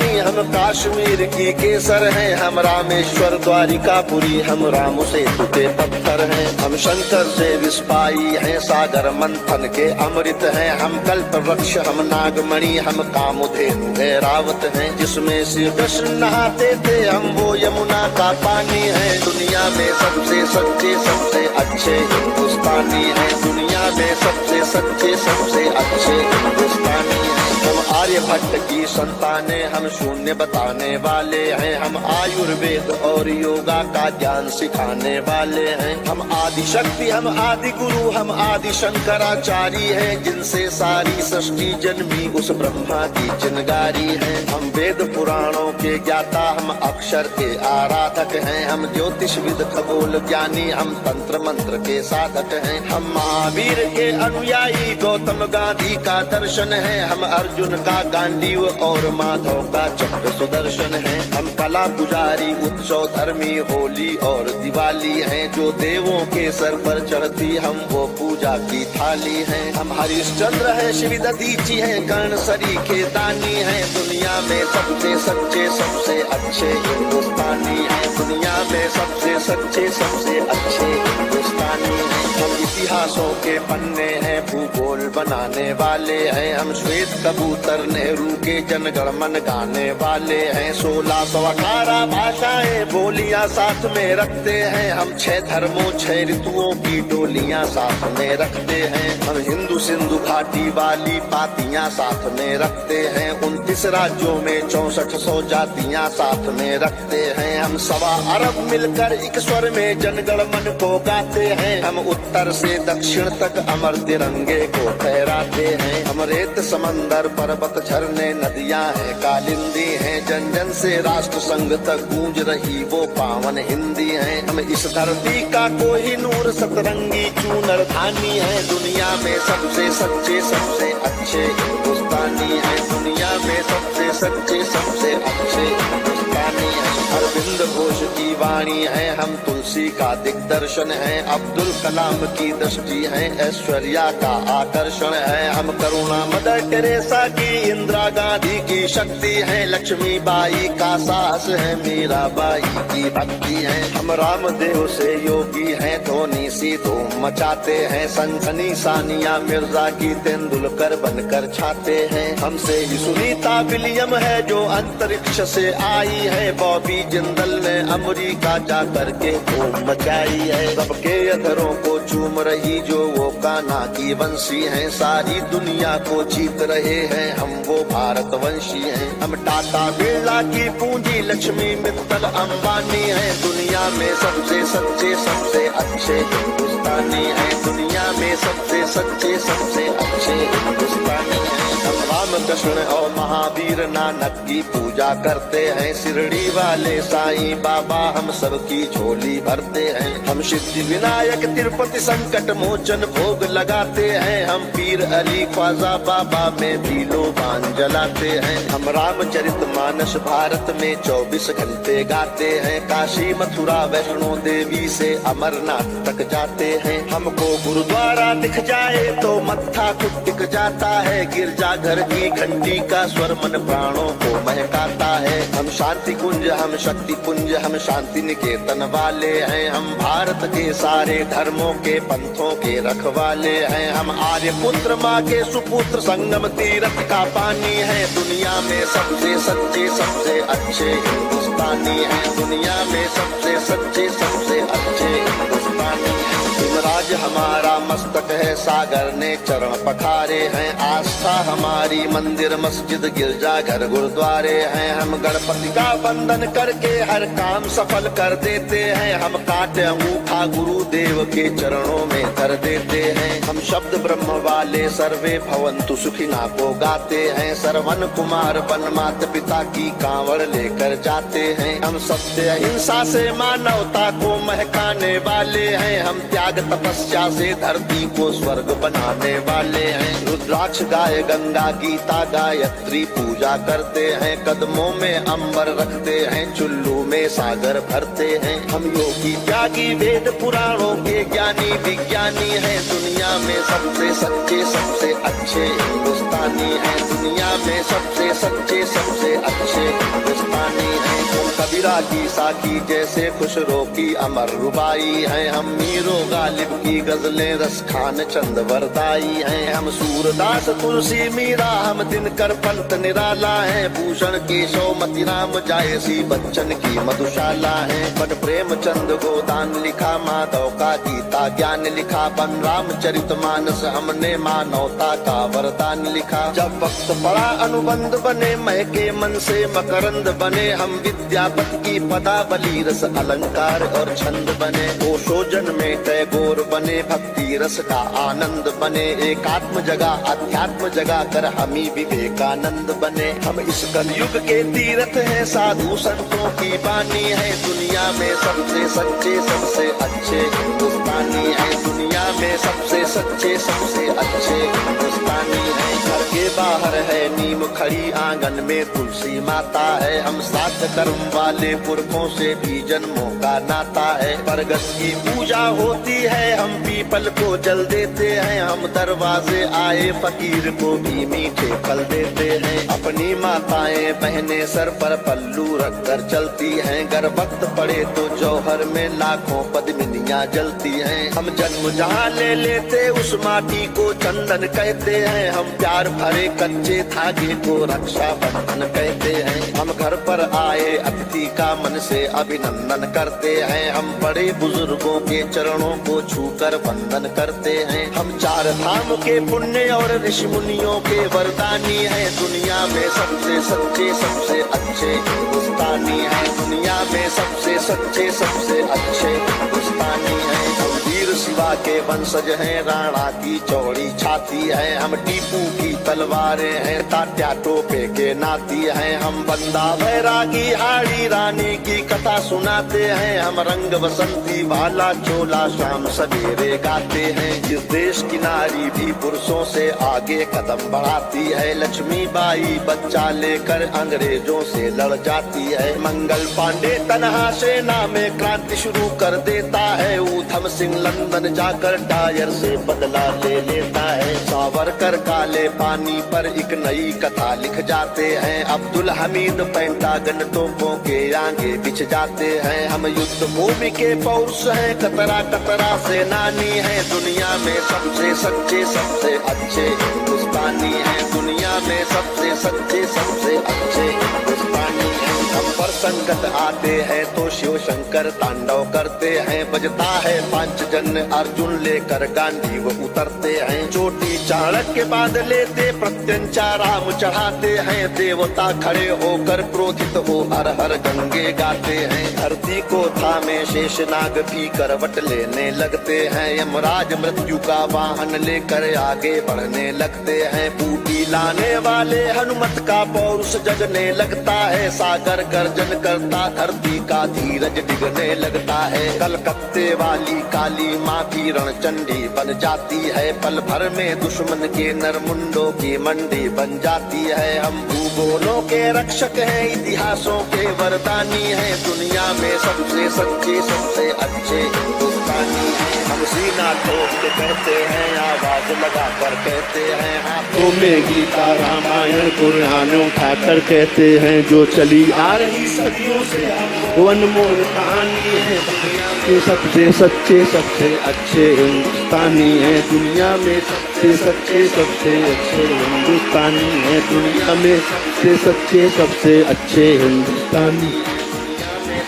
रानी, हम कश्मीर की केसर हैं, हम रामेश्वर द्वारिकापुरी, हम राम सेतु के पत्थर हैं, हम शंकर से विस्पाई हैं, सागर मंथन के अमृत हैं, हम कल्प वृक्ष, हम नागमणि, हम कामधेनु ऐरावत हैं, जिसमें श्री कृष्ण नहाते थे, हम वो यमुना का पानी है। दुनिया में सबसे सच्चे सबसे अच्छे हिंदुस्तानी हैं, दुनिया में सबसे सच्चे सबसे अच्छे हिंदुस्तानी हैं। हम आर्यभट्ट की संतानें, हम शून्य बताने वाले हैं, हम आयुर्वेद और योगा का ज्ञान सिखाने वाले हैं, हम आदि शक्ति, हम आदि गुरु, हम आदि शंकराचार्य हैं, जिनसे सारी सृष्टि जन्मी उस ब्रह्मा की चिनगारी है। हम वेद पुराणों के ज्ञाता, हम अक्षर के आराधक हैं, हम ज्योतिष विद खगोल ज्ञानी, हम तंत्र मंत्र के साधक हैं, हम महावीर के अनुयायी, गौतम गांधी का दर्शन है, हम अर्जुन का गांडीव और माधव का चक्र सुदर्शन है, हम कला पुजारी, उत्सव धर्मी, होली और दिवाली हैं, जो देवों के सर पर चढ़ती हम वो पूजा की थाली हैं। हम हरिश्चंद्र है, श्री दधीची है, कर्ण सरी के दानी है, दुनिया में सबसे सच्चे सबसे अच्छे हिंदुस्तानी है, दुनिया में सबसे सच्चे सबसे अच्छे हिंदुस्तानी है। हम इतिहासों के पन्ने हैं, भूगोल बनाने वाले हैं, हम श्वेत कबूतर नेहरू के जनगण मन गाने वाले हैं, 1618 भाषाएं बोलियां साथ में रखते हैं, हम 6 धर्मों 6 ऋतुओं की डोलियां साथ में रखते हैं, हम हिंदू सिंधु घाटी वाली पातियां साथ में रखते हैं, 29 राज्यों में 6400 जातियां साथ में रखते हैं, हम 1.25 अरब मिलकर एक स्वर में जनगण मन को गाते हैं, हम उत्तर से दक्षिण तक अमर तिरंगे को फहराते हैं, हम रेत समंदर पर्वत झरने नदियां हैं कालिंदी हैं, जन जन से राष्ट्र संघ तक गूंज रही वो पावन हिंदी है, हम इस धरती का कोहिनूर सतरंगी चूनर धानी है, दुनिया में सबसे सच्चे सबसे अच्छे हिंदुस्तानी है, दुनिया में सबसे सच्चे सबसे अच्छे हिंदुस्तानी है। अरविंद घोष की वाणी है, हम तुलसी का दिग्दर्शन है, अब्दुल कलाम की दृष्टि है, ऐश्वर्या का आकर्षण है, हम करुणा मदर टेरेसा की, इंदिरा गांधी की शक्ति है, लक्ष्मीबाई का साहस है, मीराबाई की भक्ति है, हम रामदेव से योगी हैं, धोनी सी धूम मचाते हैं, सनसनी सानिया मिर्जा की तेंदुलकर बनकर छाते हैं, हमसे ही सुनीता विलियम है जो अंतरिक्ष से आई है, बॉबी जिंदल ने अमेरिका जा करके धूम मचाई है, सबके अधरों को चूम रही जो वो कान्हा की वंशी है, सारी दुनिया को जीत रहे हैं हम वो भारतवंशी हैं, हम टाटा बिरला की पूंजी, लक्ष्मी मित्तल अंबानी है, दुनिया में सबसे सच्चे सबसे अच्छे हिंदुस्तानी है, दुनिया में सबसे सच्चे सबसे अच्छे हिंदुस्तानी है। हम रामकृष्ण और महावीर नानक की पूजा करते हैं, शिरडी वाले साईं बाबा हम सबकी झोली भरते हैं, हम सिद्धि विनायक तिरुपति संकट मोचन भोग लगाते हैं, हम पीर अली ख्वाजा बाबा में भी लोबान जलाते हैं, हम रामचरित मानस भारत में 24 घंटे गाते हैं, काशी मथुरा वैष्णो देवी से अमरनाथ तक जाते हैं, हमको गुरुद्वारा दिख जाए तो मत्था खुद टिक जाता है, गिरजाघर की घंटी का स्वर मन प्राणों को महकाता है, हम शांति कुंज हम शक्ति पुंज हम शांति निकेतन वाले हैं, हम भारत के सारे धर्मों के पंथों के रखवाले हैं, हम आर्य पुत्र माँ के सुपुत्र संगम तीर्थ का पानी है, दुनिया में सबसे सच्चे सबसे अच्छे हिंदुस्तानी है, दुनिया में सबसे सच्चे सबसे अच्छे हिंदुस्तानी है। हिमराज हमारा मस्तक है, सागर ने चरण पखारे हैं, आस्था हमारी मंदिर मस्जिद गिरजा घर गुरुद्वारे हैं, हम गणपति का वंदन करके हर काम सफल कर देते हैं, हम काटे अंगूठा गुरुदेव के चरणों में धर देते हैं, हम शब्द ब्रह्म वाले सर्वे भवंतु सुखिना को गाते हैं, सरवन कुमार वन मात पिता की कांवड़ लेकर जाते हैं, हम सत्य अहिंसा से मानवता को महकाने वाले हैं, हम त्याग तपस्या से धरती को स्वर्ग बनाने वाले हैं, रुद्राक्ष गाय गंगा गीता गायत्री पूजा पूजा करते हैं, कदमों में अंबर रखते हैं, चुल्लू में सागर भरते हैं। हम योगी त्यागी वेद पुराणों के ज्ञानी विज्ञानी हैं, दुनिया में सबसे सच्चे सबसे अच्छे हिंदुस्तानी हैं, दुनिया में सबसे सच्चे सबसे अच्छे हिंदुस्तानी हैं। हम कबीरा की साकी जैसे खुशरो की अमर रुबाई हैं, हम मीरो गालिब की गजलें रस खान चंद वरदाई हैं। हम सूरदास तुलसी मीरा हम दिनकर पंत निराला है, भूषण केशव मतिराम जायसी बच्चन की मधुशाला है। बन प्रेमचंद गोदान लिखा, माधव का गीता ज्ञान लिखा, बन रामचरित मानस हमने मानवता का वरदान लिखा। जब वक्त पड़ा अनुबंध बने, महके मन से मकरंद बने, हम विद्यापति की पदावली रस अलंकार और छंद बने। ओशोजन में टैगोर बने, भक्ति रस का आनंद बने, एकात्म जगा अध्यात्म जगा कर हमी विवेकानंद बने। हम इस कलयुग के तीर्थ हैं, साधु संतों की बानी है, दुनिया में सबसे सच्चे सबसे अच्छे हिंदुस्तानी है, दुनिया में सबसे सच्चे सबसे अच्छे हिंदुस्तानी है। घर के बाहर है नीम खड़ी, आंगन में तुलसी माता है, हम सात कर्म वाले पुरखों से भी जन्मों का नाता है। बरगद की पूजा होती है, हम पीपल को जल देते हैं, हम दरवाजे आए फकीर को भी मीठे फल देते हैं। अपनी माताएं बहनें सर पर पल्लू रख कर चलती हैं, गर वक्त पड़े तो जौहर में लाखों पद्मिनियां जलती हैं। हम जन्म जहाँ ले लेते उस माटी को चंदन कहते हैं, हम प्यार भरे कच्चे धागे को रक्षा बंधन कहते हैं। हम घर पर आए अतिथि का मन से अभिनंदन करते हैं, हम बड़े बुजुर्गों के चरणों को छूकर वंदन करते हैं। हम चार धाम के पुण्य और ऋषि मुनियों के वरदानी हैं, दुनिया में सबसे सच्चे सबसे अच्छे हिंदुस्तानी हैं, दुनिया में सबसे सच्चे सबसे अच्छे हिंदुस्तानी हैं। हम वीर शिवा के वंशज हैं, राणा की चौड़ी छाती है, हम टीपू की तलवारें हैं, तात्या टोपे के नाती हैं। हम बंदा बैरागी हाड़ी रानी की कथा सुनाते हैं, हम रंग बसंती वाला चोला शाम सवेरे गाते हैं। इस देश की नारी भी पुरुषों से आगे कदम बढ़ाती है, लक्ष्मी बाई बच्चा लेकर अंग्रेजों से लड़ जाती है। मंगल पांडे तनहा सेना में क्रांति शुरू कर देता है, ऊधम सिंह लंदन जाकर टायर से बदला ले लेता है। सावरकर काले पानी पर एक नई कथा लिख जाते हैं, अब्दुल हमीद पेंटागन तोपों के आगे बिछ जाते हैं। हम युद्ध भूमि के पौरुष हैं, कतरा कतरा सेनानी है, दुनिया में सबसे सच्चे सबसे अच्छे हिंदुस्तानी हैं, दुनिया में सबसे सच्चे सबसे अच्छे हिंदुस्तानी हैं। हम पर संकट आते हैं तो शिव शंकर तांडव करते हैं, बजता है पांचजन्य अर्जुन लेकर गांधी वो उतरते हैं। चोटी चाणक्य बांध लेते प्रत्यंचा राम चढ़ाते हैं, देवता खड़े होकर क्रोधित हो हर हर गंगे गाते हैं। धरती को थामे शेषनाग भी करवट लेने लगते हैं, यमराज मृत्यु का वाहन लेकर आगे बढ़ने लगते हैं। बूटी लाने वाले हनुमत का पौरुष जगने लगता है, सागर गर्जन करता धरती का धीरज डिगने लगता है। कलकत्ते वाली काली माँ की रणचंडी बन जाती है, पल भर में दुश्मन के नरमुंडों की मंडी बन जाती है। हम भूगोलों के रक्षक हैं, इतिहासों के वरदानी हैं, दुनिया में सबसे सच्चे सबसे अच्छे हिंदुस्तानी हैं। हम सीना ठोक के कहते हैं, आवाज लगा कर कहते हैं, हाथों में गीता रामायण कुरान उठा कर कहते हैं, जो चली आ रही सदियों से वो अनमोल कहानी है, दुनिया में सबसे सच्चे सबसे अच्छे हिंदुस्तानी है, दुनिया में सबसे सच्चे सबसे अच्छे हिंदुस्तानी है, दुनिया में सबसे सच्चे सबसे अच्छे हिंदुस्तानी,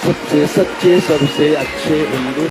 सबसे सच्चे सबसे अच्छे हिंदुस्तानी।